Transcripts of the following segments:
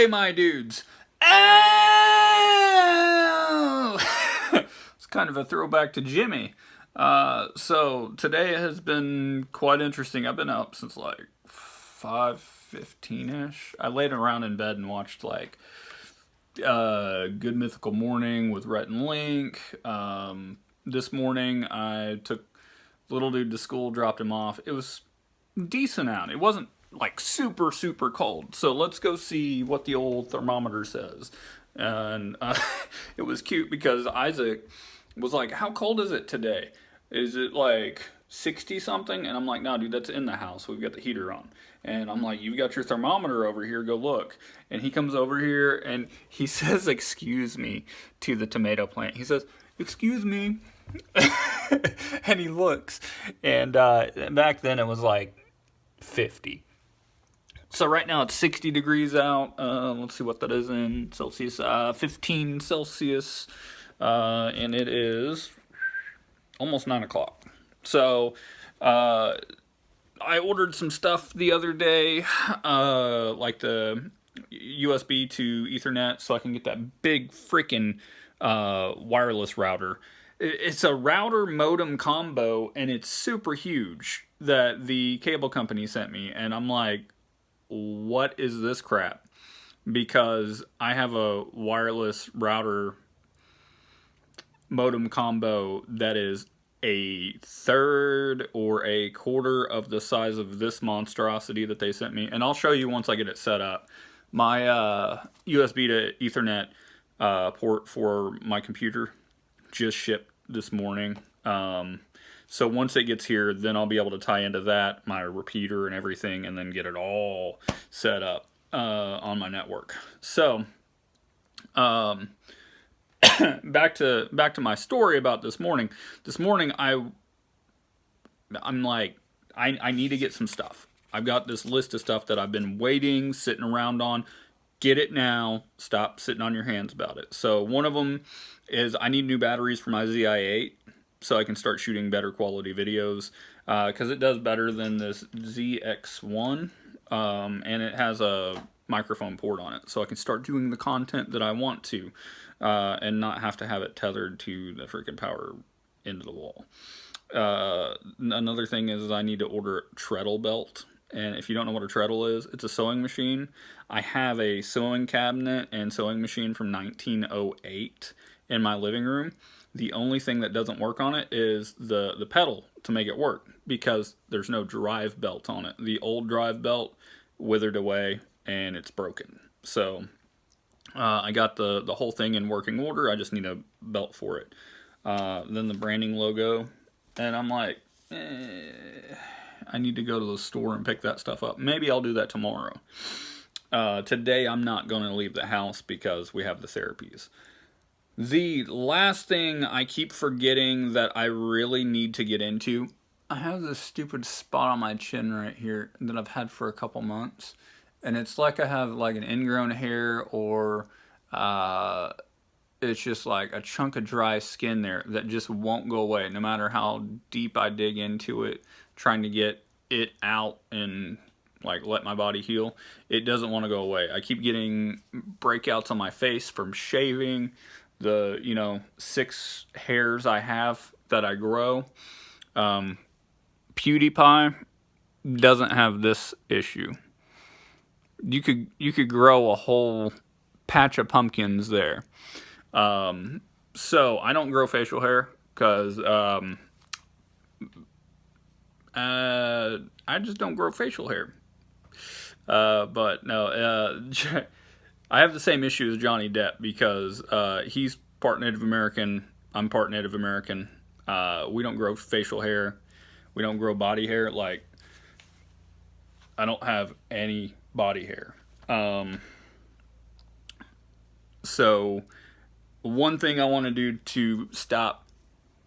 my dudes. Oh! It's kind of a throwback to Jimmy. So today has been quite interesting. I've been up since like 5:15ish. I laid around in bed and watched like Good Mythical Morning with Rhett and Link. This morning I took little dude to school, dropped him off. It was decent out. It wasn't like super cold. So let's go see what the old thermometer says. And it was cute because Isaac was like, "How cold is it today? Is it like 60 something?" And I'm like, "No, dude, that's in the house. We've got the heater on." And I'm like, "You've got your thermometer over here. Go look." And he comes over here and he says, "Excuse me," to the tomato plant. He says, "Excuse me." And he looks. And back then it was like 50. So right now it's 60 degrees out. Let's see what that is in Celsius. 15 Celsius. And it is almost 9 o'clock. So I ordered some stuff the other day, like the USB to Ethernet, so I can get that big freaking wireless router. It's a router modem combo, and it's super huge that the cable company sent me. And I'm like, what is this crap? Because I have a wireless router modem combo that is a third or a quarter of the size of this monstrosity that they sent me. And I'll show you once I get it set up. My USB to Ethernet port for my computer just shipped this morning. So once it gets here, then I'll be able to tie into that, my repeater and everything, and then get it all set up on my network. So back to my story about this morning. This morning I'm like, I need to get some stuff. I've got this list of stuff that I've been waiting, sitting around on. Get it now. Stop sitting on your hands about it. So one of them is I need new batteries for my ZI-8 so I can start shooting better quality videos, because it does better than this ZX1, and it has a microphone port on it, so I can start doing the content that I want to, and not have to have it tethered to the freaking power into the wall. Another thing is I need to order a treadle belt. And if you don't know what a treadle is, it's a sewing machine. I have a sewing cabinet and sewing machine from 1908 in my living room. The only thing that doesn't work on it is the pedal to make it work, because there's no drive belt on it. The old drive belt withered away and it's broken. So I got the whole thing in working order. I just need a belt for it. Then the branding logo. And I'm like, I need to go to the store and pick that stuff up. Maybe I'll do that tomorrow. Today I'm not going to leave the house because we have the therapies. The last thing I keep forgetting that I really need to get into, I have this stupid spot on my chin right here that I've had for a couple months. And it's like I have like an ingrown hair, or it's just like a chunk of dry skin there that just won't go away no matter how deep I dig into it, trying to get it out and like let my body heal. It doesn't want to go away. I keep getting breakouts on my face from shaving, the 6 hairs I have that I grow. PewDiePie doesn't have this issue. You could grow a whole patch of pumpkins there. So I don't grow facial hair because I just don't grow facial hair. But no, I have the same issue as Johnny Depp, because he's part Native American, I'm part Native American. We don't grow facial hair. We don't grow body hair. Like, I don't have any body hair. So one thing I want to do to stop,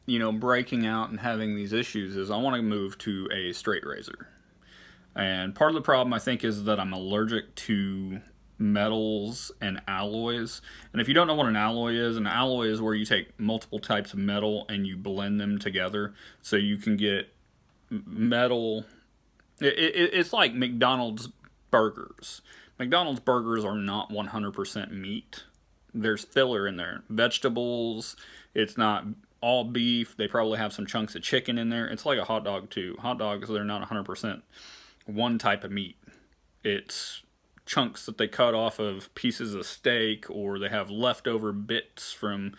breaking out and having these issues is I want to move to a straight razor. And part of the problem, I think, is that I'm allergic to metals and alloys. And if you don't know what an alloy is where you take multiple types of metal and you blend them together so you can get metal. It's like McDonald's burgers. McDonald's burgers are not 100% meat. There's filler in there. Vegetables, it's not all beef. They probably have some chunks of chicken in there. It's like a hot dog too. Hot dogs, they're not 100% one type of meat. It's chunks that they cut off of pieces of steak, or they have leftover bits from,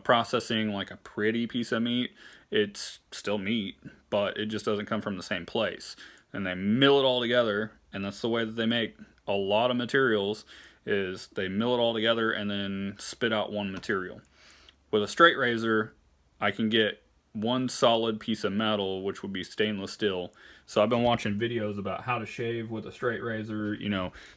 processing like a pretty piece of meat. It's still meat, but it just doesn't come from the same place. And they mill it all together, and that's the way that they make a lot of materials, is they mill it all together and then spit out one material. With a straight razor, I can get one solid piece of metal, which would be stainless steel. So I've been watching videos about how to shave with a straight razor,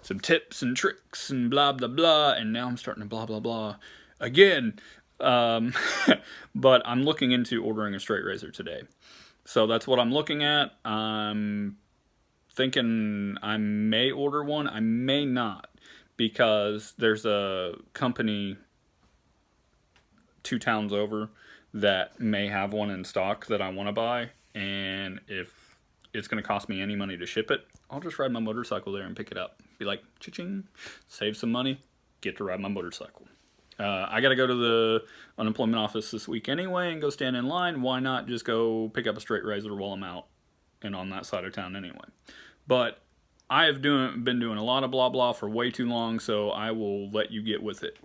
some tips and tricks and blah, blah, blah. And now I'm starting to blah, blah, blah again. But I'm looking into ordering a straight razor today. So that's what I'm looking at. I'm thinking I may order one. I may not, because there's a company 2 towns over that may have one in stock that I want to buy, and if it's going to cost me any money to ship it, I'll just ride my motorcycle there and pick it up. Be like, cha-ching, save some money, get to ride my motorcycle. I got to go to the unemployment office this week anyway and go stand in line. Why not just go pick up a straight razor while I'm out and on that side of town anyway? But I have been doing a lot of blah blah for way too long, so I will let you get with it.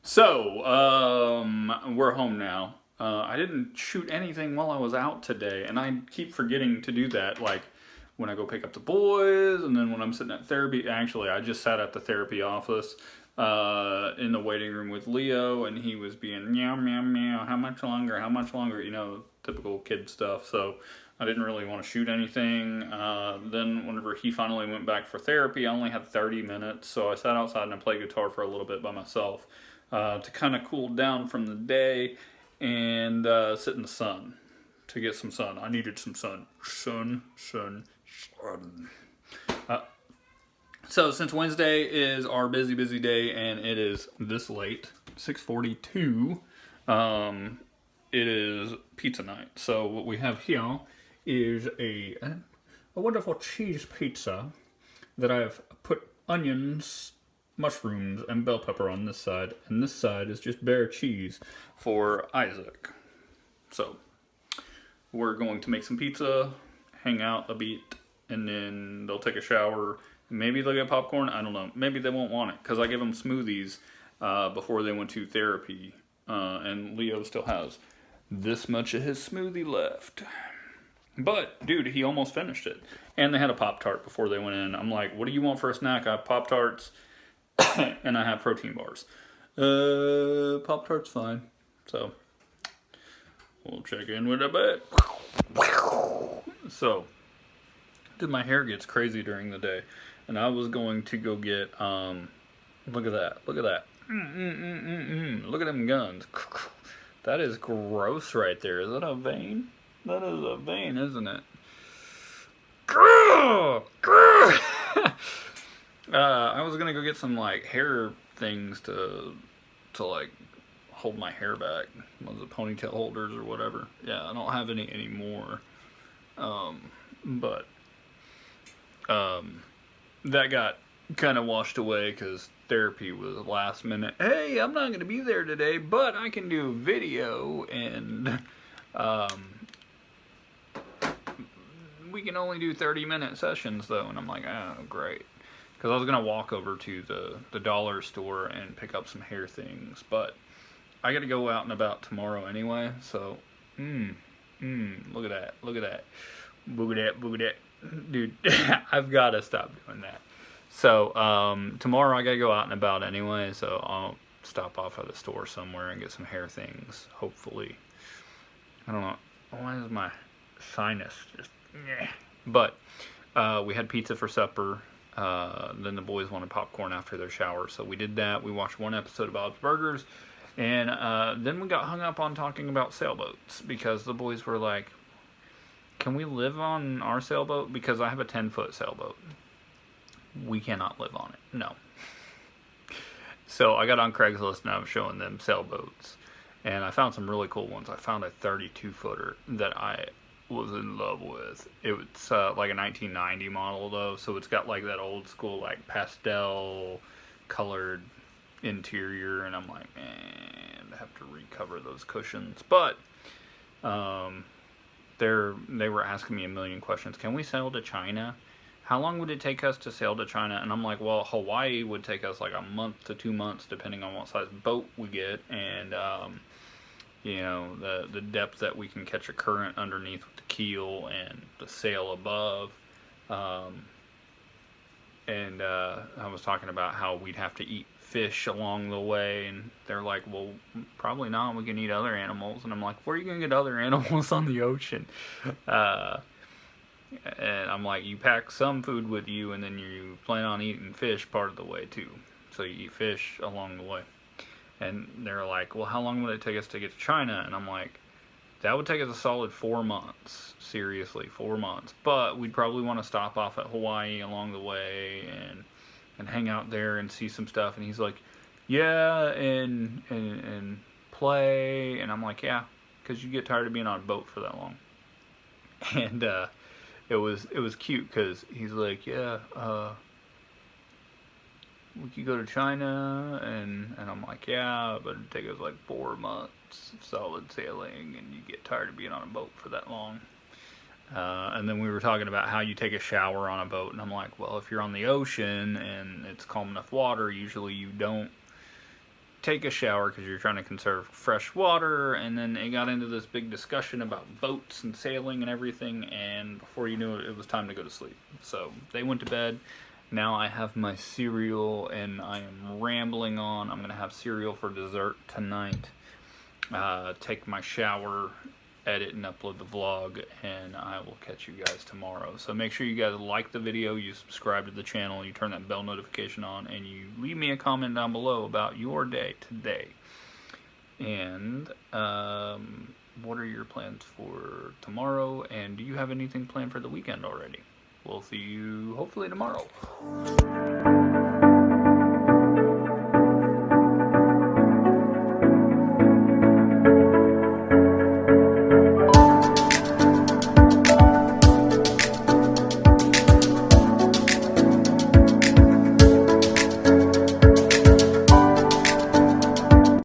So, we're home now. I didn't shoot anything while I was out today, and I keep forgetting to do that, like when I go pick up the boys, and then when I'm sitting at therapy. Actually, I just sat at the therapy office in the waiting room with Leo, and he was being meow, meow, meow, how much longer, typical kid stuff. So I didn't really want to shoot anything. Then whenever he finally went back for therapy, I only had 30 minutes, so I sat outside and I played guitar for a little bit by myself to kind of cool down from the day and sit in the sun to get some sun. I needed some sun. Sun. So since Wednesday is our busy day, and it is this late, 6:42, it is pizza night. So what we have here is a wonderful cheese pizza that I've put onions, mushrooms, and bell pepper on this side, and this side is just bare cheese for Isaac. So we're going to make some pizza, hang out a bit, and then they'll take a shower. Maybe they'll get popcorn. I don't know. Maybe they won't want it, because I give them smoothies before they went to therapy, and Leo still has this much of his smoothie left. But, dude, he almost finished it. And they had a Pop-Tart before they went in. I'm like, what do you want for a snack? I have Pop-Tarts, and I have protein bars. Pop-Tart's fine. So, we'll check in with a bit. So, dude, my hair gets crazy during the day. And I was going to go get, look at that. Look at them guns. That is gross right there. Is that a vein? That is a vein, isn't it? I was gonna go get some like hair things to like hold my hair back. Was it ponytail holders or whatever? Yeah, I don't have any anymore. But that got kind of washed away because therapy was last minute. Hey, I'm not going to be there today, but I can do video, and we can only do 30-minute sessions though. And I'm like, oh, great. Because I was going to walk over to the dollar store and pick up some hair things, but I got to go out and about tomorrow anyway. So, look at that. Look at that. Look at that. Dude, I've got to stop doing that. So, tomorrow I got to go out and about anyway, so I'll stop off at a store somewhere and get some hair things, hopefully. I don't know. Why is my sinus just... But, we had pizza for supper. Then the boys wanted popcorn after their shower, so we did that. We watched one episode of Bob's Burgers, and then we got hung up on talking about sailboats, because the boys were like, can we live on our sailboat? Because I have a 10-foot sailboat. We cannot live on it. No. So I got on Craigslist and I was showing them sailboats. And I found some really cool ones. I found a 32-footer that I was in love with. It's like a 1990 model though, so it's got like that old school like pastel colored interior, and I'm like, man, I have to recover those cushions. But they were asking me a million questions. Can we sail to China? How long would it take us to sail to China? And I'm like, well, Hawaii would take us like a month to 2 months, depending on what size boat we get, and you know, the depth that we can catch a current underneath with the keel and the sail above. And I was talking about how we'd have to eat fish along the way, and they're like, well, probably not, we can eat other animals. And I'm like, where are you gonna get other animals on the ocean? And I'm like, you pack some food with you, and then you plan on eating fish part of the way too, so you eat fish along the way. And they're like, well, how long would it take us to get to China? And I'm like, that would take us a solid 4 months. Seriously, 4 months. But we'd probably want to stop off at Hawaii along the way and hang out there and see some stuff. And he's like, yeah, and play. And I'm like, yeah, because you get tired of being on a boat for that long. And it was cute because he's like, yeah, we could go to China, and I'm like, yeah, but it'd take us like 4 months of solid sailing, and you get tired of being on a boat for that long. And then we were talking about how you take a shower on a boat, and I'm like, well, if you're on the ocean and it's calm enough water, usually you don't take a shower because you're trying to conserve fresh water. And then it got into this big discussion about boats and sailing and everything, and before you knew it, it was time to go to sleep. So they went to bed. Now I have my cereal, and I am rambling on. I'm going to have cereal for dessert tonight, take my shower, edit and upload the vlog, and I will catch you guys tomorrow. So make sure you guys like the video, you subscribe to the channel, you turn that bell notification on, and you leave me a comment down below about your day today. And what are your plans for tomorrow, and do you have anything planned for the weekend already? We'll see you hopefully tomorrow.